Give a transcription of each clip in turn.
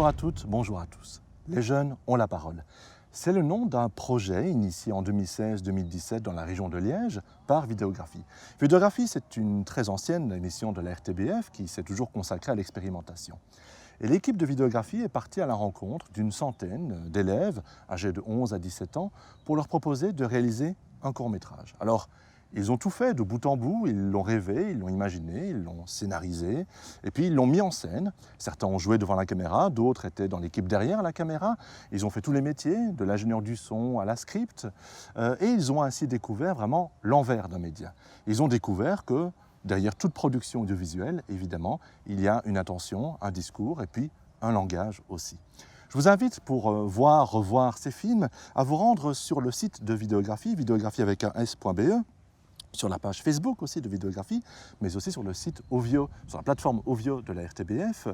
Bonjour à toutes, bonjour à tous. Les jeunes ont la parole. C'est le nom d'un projet initié en 2016-2017 dans la région de Liège par Vidéographie. Vidéographie, c'est une très ancienne émission de la RTBF qui s'est toujours consacrée à l'expérimentation. Et l'équipe de Vidéographie est partie à la rencontre d'une centaine d'élèves âgés de 11 à 17 ans pour leur proposer de réaliser un court-métrage. Alors, ils ont tout fait de bout en bout, ils l'ont rêvé, ils l'ont imaginé, ils l'ont scénarisé, et puis ils l'ont mis en scène. Certains ont joué devant la caméra, d'autres étaient dans l'équipe derrière la caméra. Ils ont fait tous les métiers, de l'ingénieur du son à la script, et ils ont ainsi découvert vraiment l'envers d'un média. Ils ont découvert que derrière toute production audiovisuelle, évidemment, il y a une intention, un discours, et puis un langage aussi. Je vous invite pour revoir ces films, à vous rendre sur le site de Vidéographie, vidéographie avec un s.be, sur la page Facebook aussi de Vidéographie, mais aussi sur le site Ovio, sur la plateforme Ovio de la RTBF,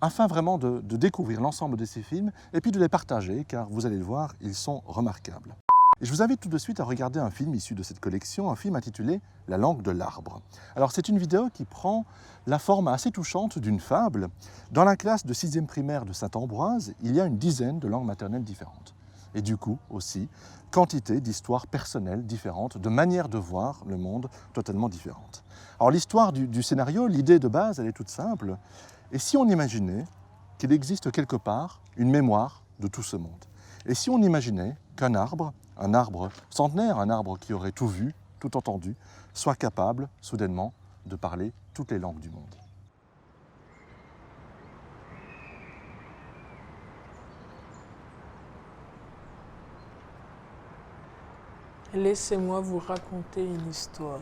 afin vraiment de découvrir l'ensemble de ces films et puis de les partager, car vous allez le voir, ils sont remarquables. Et je vous invite tout de suite à regarder un film issu de cette collection, un film intitulé « La langue de l'arbre ». Alors c'est une vidéo qui prend la forme assez touchante d'une fable. Dans la classe de 6e primaire de Saint-Ambroise, il y a une dizaine de langues maternelles différentes. Et du coup aussi, quantité d'histoires personnelles différentes, de manières de voir le monde totalement différentes. Alors l'histoire du scénario, l'idée de base, elle est toute simple. Et si on imaginait qu'il existe quelque part une mémoire de tout ce monde? Et si on imaginait qu'un arbre centenaire, un arbre qui aurait tout vu, tout entendu, soit capable, soudainement, de parler toutes les langues du monde? Laissez-moi vous raconter une histoire.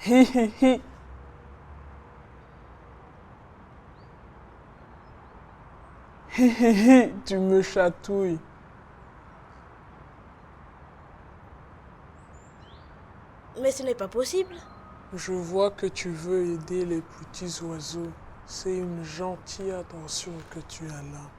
Hi hi hi. Hi hi hi, tu me chatouilles. Mais ce n'est pas possible. Je vois que tu veux aider les petits oiseaux. C'est une gentille attention que tu as là.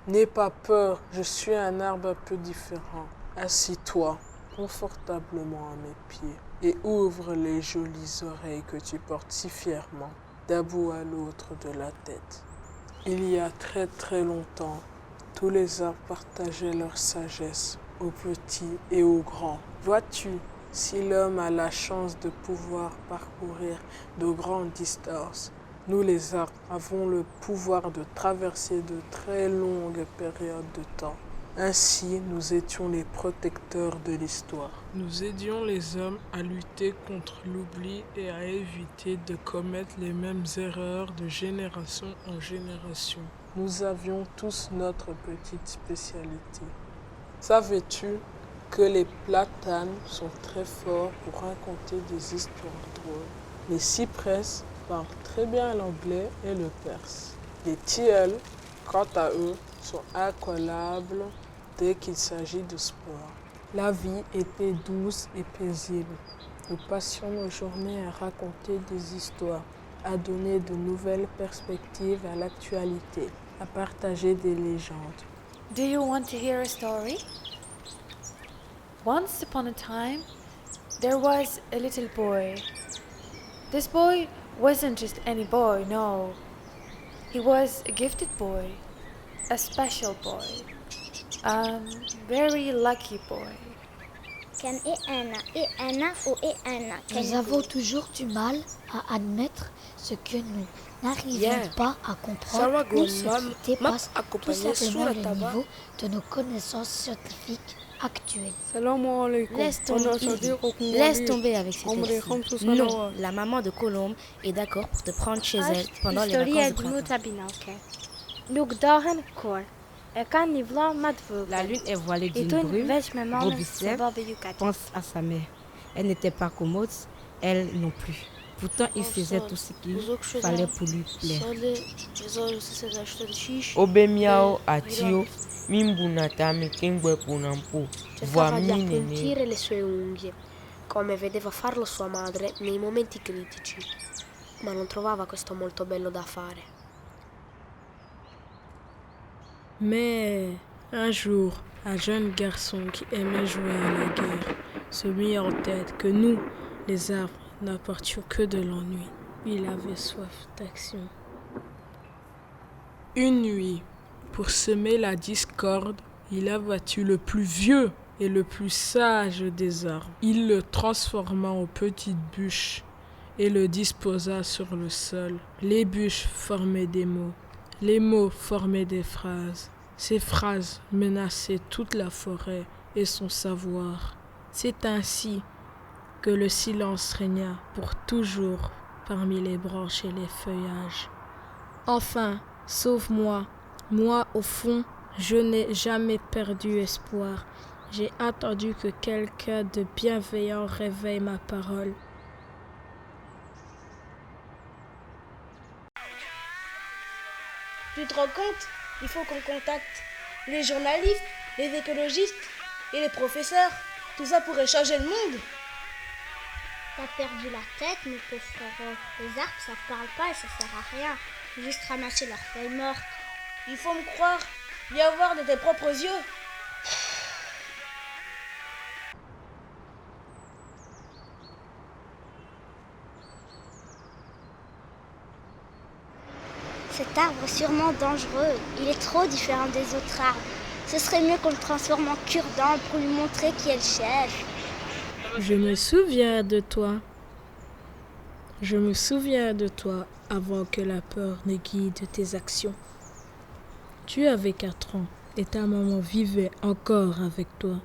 N'aie pas peur, je suis un arbre un peu différent. Assis-toi confortablement à mes pieds et ouvre les jolies oreilles que tu portes si fièrement, d'un bout à l'autre de la tête. Il y a très très longtemps, tous les arbres partageaient leur sagesse aux petits et aux grands. Vois-tu, si l'homme a la chance de pouvoir parcourir de grandes distances, nous les arbres avons le pouvoir de traverser de très longues périodes de temps. Ainsi, nous étions les protecteurs de l'histoire. Nous aidions les hommes à lutter contre l'oubli et à éviter de commettre les mêmes erreurs de génération en génération. Nous avions tous notre petite spécialité. Savais-tu que les platanes sont très forts pour raconter des histoires drôles? Les cypresses parlent très bien l'anglais et le perse. Les tilleuls, quant à eux, sont incollables dès qu'il s'agit de sport. La vie était douce et paisible. Nous passions nos journées à raconter des histoires, à donner de nouvelles perspectives à l'actualité, à partager des légendes. Do you want to hear a story? Once upon a time, there was a little boy. This boy wasn't just any boy, no. He was a gifted boy, a special boy, a very lucky boy. Nous avons toujours du mal à admettre ce que nous N'arrivons pas à comprendre où ce qui dépasse tout simplement le niveau de nos connaissances scientifiques actuelles. Laisse tomber avec ces textes. Non, la maman de Colombe est d'accord pour te prendre chez elle pendant les vacances de printemps. La lune est voilée d'une brume. Robicep pense à sa mère. Elle n'était pas commode, elle non plus. Pourtant, il faisait tout ce qu'il fallait pour lui plaire. Obemiao atio mimbunata mekengwe punampo. Cercava di appuntire le sue unghie, come vedeva farlo sua madre nei momenti critici, ma non trovava questo molto bello da fare. Mais un jour, un jeune garçon qui aimait jouer à la guerre se mit en tête que nous, les arbres, n'apportions que de l'ennui. Il avait soif d'action. Une nuit, pour semer la discorde, il abattit le plus vieux et le plus sage des arbres. Il le transforma en petite bûche et le disposa sur le sol. Les bûches formaient des mots. Les mots formaient des phrases. Ces phrases menaçaient toute la forêt et son savoir. C'est ainsi que le silence régna pour toujours parmi les branches et les feuillages. Enfin, sauve-moi. Moi, au fond, je n'ai jamais perdu espoir. J'ai attendu que quelqu'un de bienveillant réveille ma parole. Tu te rends compte? Il faut qu'on contacte les journalistes, les écologistes et les professeurs. Tout ça pourrait changer le monde. T'as perdu la tête, mon pauvre frère. Les arbres, ça parle pas et ça sert à rien. Faut juste ramasser leurs feuilles mortes. Il faut me croire, y avoir de tes propres yeux. Cet arbre est sûrement dangereux. Il est trop différent des autres arbres. Ce serait mieux qu'on le transforme en cure-dent pour lui montrer qui est le chef. Je me souviens de toi. Je me souviens de toi avant que la peur ne guide tes actions. Tu avais 4 ans et ta maman vivait encore avec toi.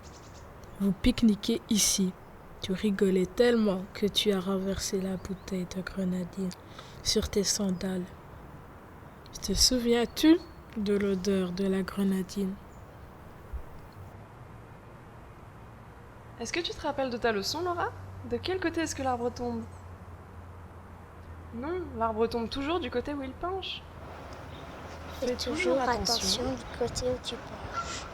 Vous pique-niquez ici. Tu rigolais tellement que tu as renversé la bouteille de grenadine sur tes sandales. Te souviens-tu de l'odeur de la grenadine? Est-ce que tu te rappelles de ta leçon, Laura? De quel côté est-ce que l'arbre tombe? Non, l'arbre tombe toujours du côté où il penche. Fais toujours attention du côté où tu penches.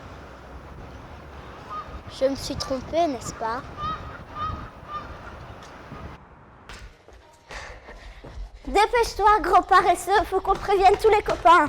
Je me suis trompée, n'est-ce pas? Dépêche-toi, gros paresseux, faut qu'on prévienne tous les copains.